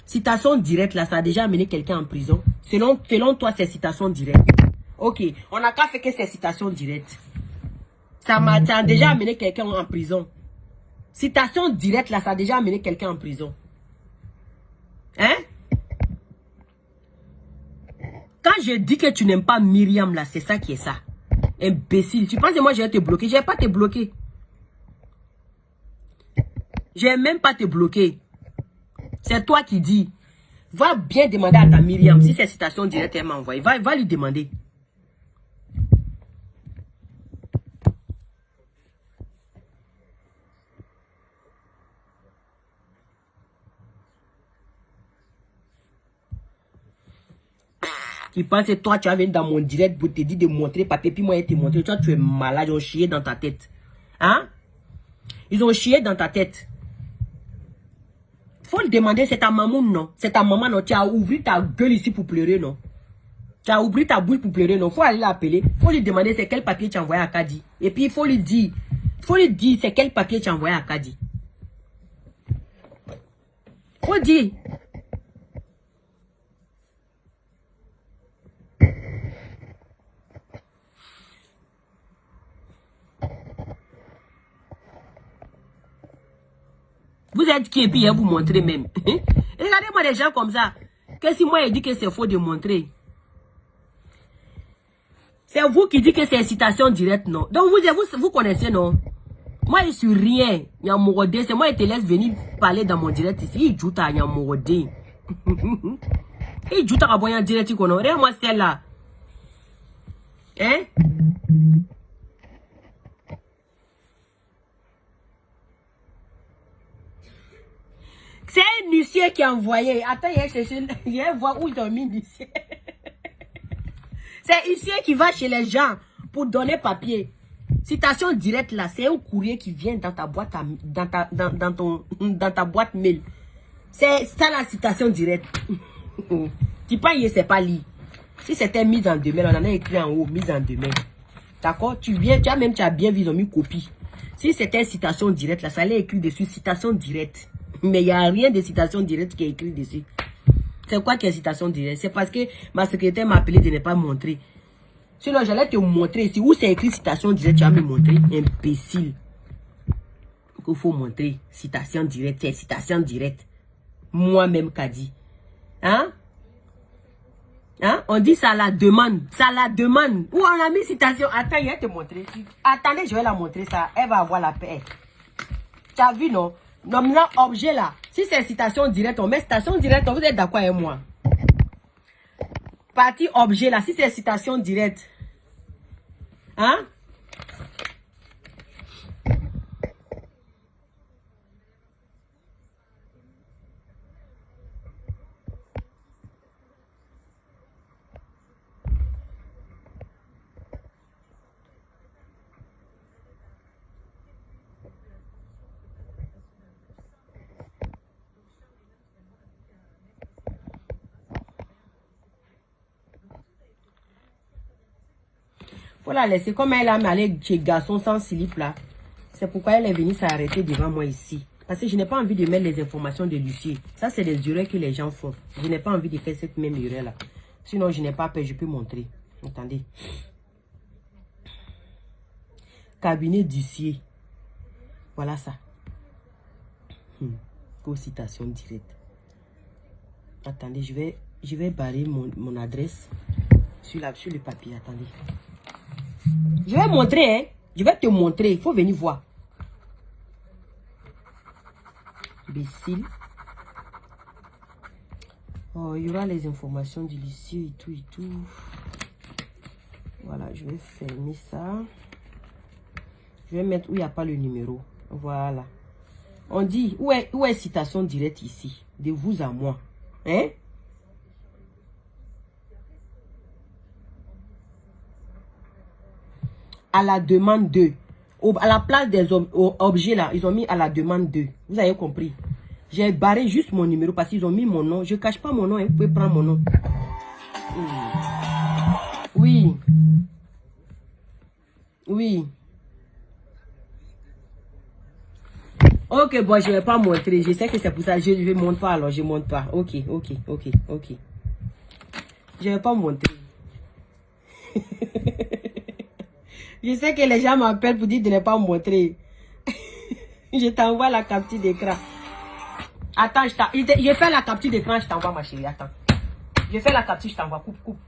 Speaker 1: Citation directe là, ça a déjà amené quelqu'un en prison. Selon toi, c'est citation directe. Ok, on n'a qu'à faire que c'est citation directe. Ça a déjà amené quelqu'un en prison. Citation directe là, ça a déjà amené quelqu'un en prison. Hein? Quand je dis que tu n'aimes pas Myriam là, c'est ça qui est ça. Imbécile. Tu penses que moi je vais te bloquer? Je vais pas te bloquer. Je vais même pas te bloquer. C'est toi qui dis. Va bien demander à ta Myriam si c'est citation directe elle m'a envoyé. Va lui demander. Qui pense que toi tu vas venir dans mon direct pour te dire de montrer papier puis moi je te montrer. Toi tu es malade, ils ont chié dans ta tête. Hein? Ils ont chié dans ta tête. Faut le demander, c'est ta maman non? C'est ta maman non? Tu as ouvert ta gueule ici pour pleurer non? Tu as ouvert ta bouche pour pleurer non? Faut aller l'appeler. Faut lui demander c'est quel papier tu as envoyé à Kadi. Et puis il faut lui dire. C'est quel papier tu as envoyé à Kadi. Faut dire. Vous êtes qui et puis vous montrer même. Regardez-moi des gens comme ça. Que si moi je dis que c'est faux de montrer. C'est vous qui dites que c'est citation directe, non? Donc vous connaissez, non? Moi je suis rien. C'est moi je te laisse venir parler dans mon direct ici. Il joue à Yamorode. Il joue à boire en direct. Regarde-moi celle-là. Hein? C'est un huissier qui a envoyé. Attends, il y a voir où ils ont mis l'huissier. C'est un huissier qui va chez les gens pour donner papier. Citation directe là, c'est un courrier qui vient dans ta boîte dans ta boîte mail. C'est ça la citation directe. Tu penses c'est pas lire. Si c'était mise en demeure, on en a écrit en haut, mise en demeure. D'accord? Tu as bien vu, ils ont mis copie. Si c'était citation directe là, ça allait écrit dessus citation directe. Mais il n'y a rien de citation directe qui est écrit dessus. C'est quoi qui est citation directe? C'est parce que ma secrétaire m'a appelé de ne pas montrer. Sinon, j'allais te montrer ici. Où c'est écrit citation directe, tu vas me montrer. Imbécile. Il faut montrer. Citation directe, c'est citation directe. Moi-même, Kadi. Hein? Hein? On dit ça la demande. Ça la demande. Où on a mis citation? Attends, je vais te montrer. Attendez, je vais la montrer ça. Elle va avoir la paix. Tu as vu, non? Nominal objet là. Si c'est citation directe, on met citation directe. Vous êtes d'accord avec moi? Partie objet là. Si c'est citation directe. Hein? Faut la laisser comme elle a allé chez garçon sans slip là. C'est pourquoi elle est venue s'arrêter devant moi ici. Parce que je n'ai pas envie de mettre les informations de l'huissier. Ça, c'est des erreurs que les gens font. Je n'ai pas envie de faire cette même erreur là. Sinon, je n'ai pas peur, je peux montrer. Attendez. Cabinet d'huissier. Voilà ça. Co-citation directe. Attendez, je vais barrer mon adresse sur le papier. Attendez. Je vais montrer, hein. Je vais te montrer. Il faut venir voir. Imbécile. Oh, il y aura les informations du lycée et tout et tout. Voilà, je vais fermer ça. Je vais mettre où il n'y a pas le numéro. Voilà. On dit, où est citation directe ici? De vous à moi. Hein? à la demande de. À la place des objets là, ils ont mis à la demande de. Vous avez compris? J'ai barré juste mon numéro parce qu'ils ont mis mon nom. Je ne cache pas mon nom, hein. Vous pouvez prendre mon nom. Oui. Oui. Ok, bon, je ne vais pas montrer. Je sais que c'est pour ça. Je ne montre pas alors. Je ne montre pas. Ok. Je ne vais pas montrer. Je sais que les gens m'appellent pour dire de ne pas montrer. Je t'envoie la capture d'écran. Attends, je fais la capture d'écran, je t'envoie ma chérie. Attends. Je fais la capture, je t'envoie. Coupe.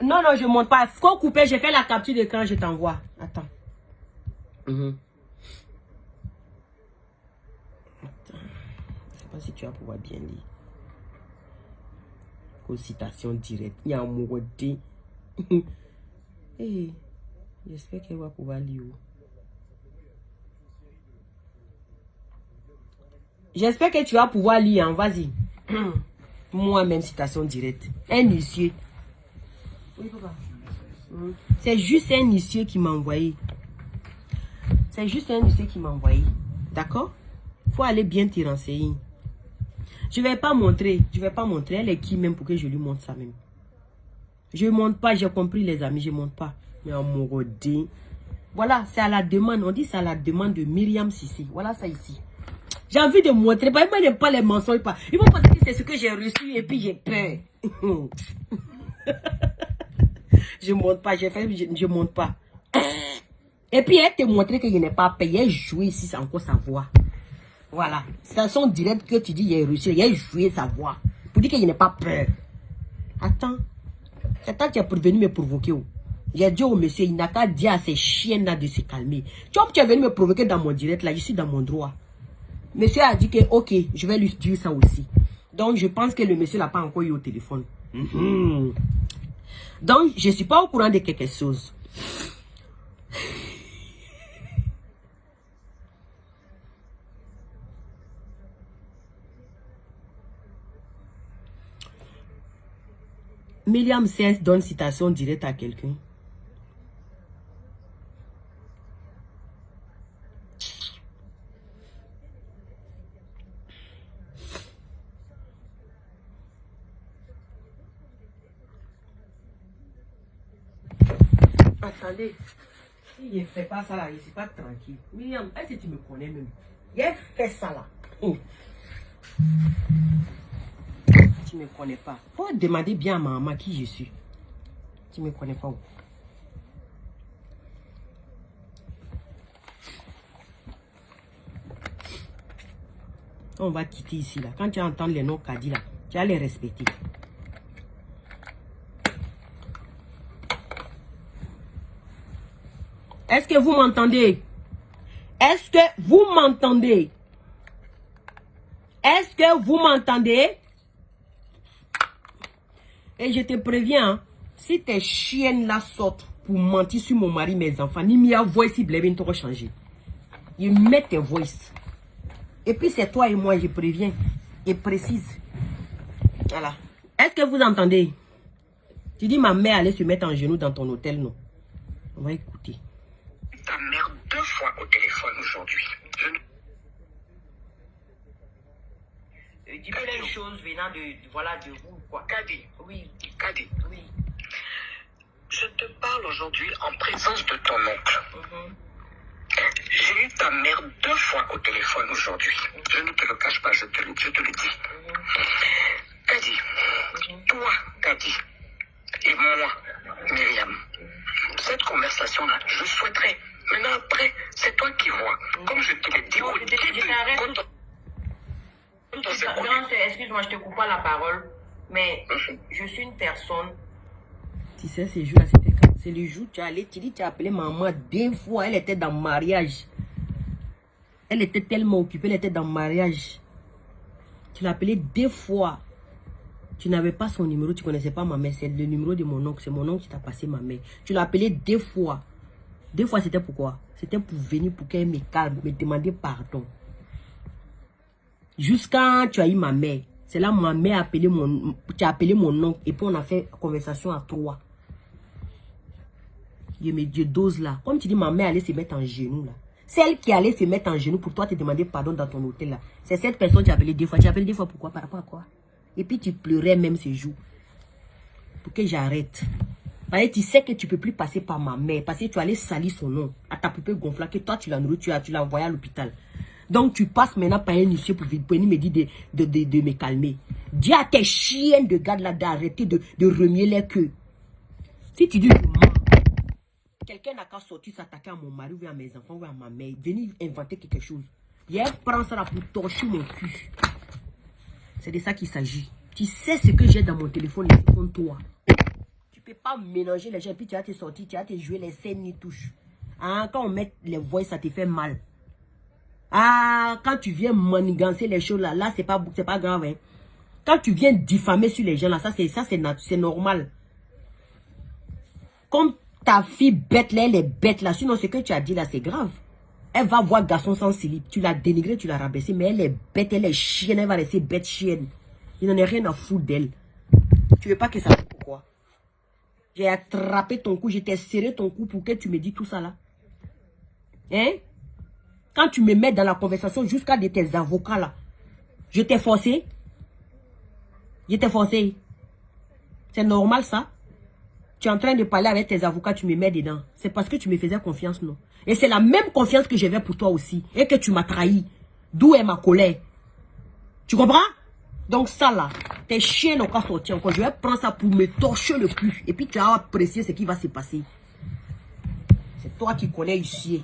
Speaker 1: Non, je ne monte pas. Faut couper, je fais la capture d'écran, je t'envoie. Attends. Attends. Je ne sais pas si tu vas pouvoir bien lire. Citation directe. Il y a un mot de... Hey, j'espère qu'elle va pouvoir lire. J'espère que tu vas pouvoir lire. Hein. Vas-y. Moi-même, citation directe. Un huissier. Oui, papa. C'est juste un huissier qui m'a envoyé. C'est juste un huissier qui m'a envoyé. D'accord? Faut aller bien te renseigner. Je vais pas montrer. Elle est qui même pour que je lui montre ça même. Je ne montre pas. J'ai compris les amis. Je ne montre pas. Mais en morodé. Voilà. C'est à la demande. On dit c'est à la demande de Myriam Sissi. Voilà ça ici. J'ai envie de montrer. Moi, je n'aime pas les mensonges. Ils vont penser que c'est ce que j'ai reçu et puis j'ai peur. Je ne montre pas. Je montre pas. Et puis elle te montrer que je n'ai pas payé. Elle joue ici, c'est encore sa voix. Voilà. C'est un son direct que tu dis, il a réussi, il a joué sa voix. Pour dire qu'il n'a pas peur. Attends. C'est toi qui es venu me provoquer. J'ai dit au monsieur, il n'a qu'à dire à ces chiennes-là de se calmer. Tu es venu me provoquer dans mon direct, là, je suis dans mon droit. Monsieur a dit que, ok, je vais lui dire ça aussi. Donc, je pense que le monsieur n'a pas encore eu au téléphone. Donc, je ne suis pas au courant de quelque chose. Myriam CS donne citation directe à quelqu'un. Attendez. Si je ne fais pas ça là, je ne suis pas tranquille. Myriam, est-ce que tu me connais même? J'ai fait ça là. Tu ne me connais pas. Faut demander bien à ma maman qui je suis. Tu ne me connais pas où? On va quitter ici là. Quand tu entends les noms qu'a dit là, tu vas les respecter. Est-ce que vous m'entendez? Est-ce que vous m'entendez? Est-ce que vous m'entendez? Et je te préviens, hein, si tes chiennes là sortent pour mentir sur mon mari, mes enfants, ni mia voice, il blâme, t'auras changé. Ils mettent tes voice. Et puis c'est toi et moi, je préviens. Et précise. Voilà. Est-ce que vous entendez? Tu dis ma mère allait se mettre en genoux dans ton hôtel, non? On va écouter.
Speaker 3: Ta mère 2 fois au téléphone aujourd'hui.
Speaker 1: Dis plein de choses venant de vous, quoi.
Speaker 3: Kadi.
Speaker 1: Oui.
Speaker 3: Kadi.
Speaker 1: Oui.
Speaker 3: Je te parle aujourd'hui en présence de ton oncle. J'ai eu ta mère 2 fois au téléphone aujourd'hui. Je ne te le cache pas, je te le dis. Kadi, toi, Kadi, et moi, Myriam, cette conversation-là, je souhaiterais. Maintenant, après, c'est toi qui vois. Comme je te l'ai dit au début.
Speaker 1: Excuse-moi, je te coupe pas la parole, mais je suis une personne. Tu sais, ces jours-là, c'était quand? C'est le jour où tu es allé, tu as appelé maman 2 fois, elle était dans le mariage. Elle était tellement occupée, elle était dans le mariage. Tu l'as appelé 2 fois. Tu n'avais pas son numéro, tu ne connaissais pas ma mère. C'est le numéro de mon oncle, c'est mon oncle qui t'a passé ma mère. Tu l'as appelé 2 fois. 2 fois, c'était pourquoi? C'était pour venir, pour qu'elle me calme, me demander pardon. Jusqu'à tu as eu ma mère. C'est là ma mère a appelé tu as appelé mon oncle et puis on a fait conversation à 3. Je dose là. Comme tu dis, ma mère allait se mettre en genoux là. Celle qui allait se mettre en genoux pour toi te demander pardon dans ton hôtel là. C'est cette personne qui a appelé 2 fois. Tu as appelé 2 fois pourquoi? Par rapport à quoi? Et puis tu pleurais même ces jours. Pour que j'arrête. Parce que tu sais que tu ne peux plus passer par ma mère. Parce que tu allais salir son nom. À ta poupée gonflée. Que toi tu l'as nourri, tu l'as envoyé à l'hôpital. Donc tu passes maintenant par un huissier pour venir me dire de me calmer. Dis à tes chiens de garde là d'arrêter de remuer les queues. Si tu dis quelqu'un n'a qu'à sortir s'attaquer à mon mari ou à mes enfants ou à ma mère, venir inventer quelque chose. Il prend ça là pour torcher mon cul. C'est de ça qu'il s'agit. Tu sais ce que j'ai dans mon téléphone contre toi. Tu ne peux pas mélanger les gens et puis tu vas te sortir, tu vas te jouer les scènes ni touches. Ah, quand on met les voix, ça te fait mal. Ah, quand tu viens manigancer les choses là, c'est pas grave. Hein. Quand tu viens diffamer sur les gens là, ça c'est normal. Comme ta fille bête là, elle est bête là. Sinon, ce que tu as dit là, c'est grave. Elle va voir garçon sans slip. Tu l'as dénigré, tu l'as rabaissé, mais elle est bête, elle est chienne, elle va rester bête chienne. Il n'en a rien à foutre d'elle. Tu veux pas que ça fasse pourquoi? J'ai attrapé ton cou, j'ai t'ai serré ton cou pour que tu me dis tout ça là. Hein? Quand tu me mets dans la conversation jusqu'à de tes avocats là, je t'ai forcé. Je t'ai forcé. C'est normal ça? Tu es en train de parler avec tes avocats, tu me mets dedans. C'est parce que tu me faisais confiance, non? Et c'est la même confiance que j'avais pour toi aussi. Et que tu m'as trahi. D'où est ma colère? Tu comprends? Donc ça là, tes chiens n'ont qu'à sortir encore. Je vais prendre ça pour me torcher le cul. Et puis tu vas apprécier ce qui va se passer. C'est toi qui connais ici.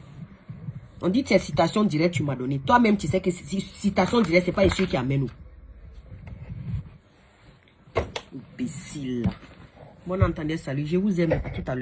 Speaker 1: On dit que c'est citation directe tu m'as donné. Toi-même tu sais que citation directe, c'est pas ici qui amène nous. Imbécile. Bon entendez, salut. Je vous aime. À tout à l'heure.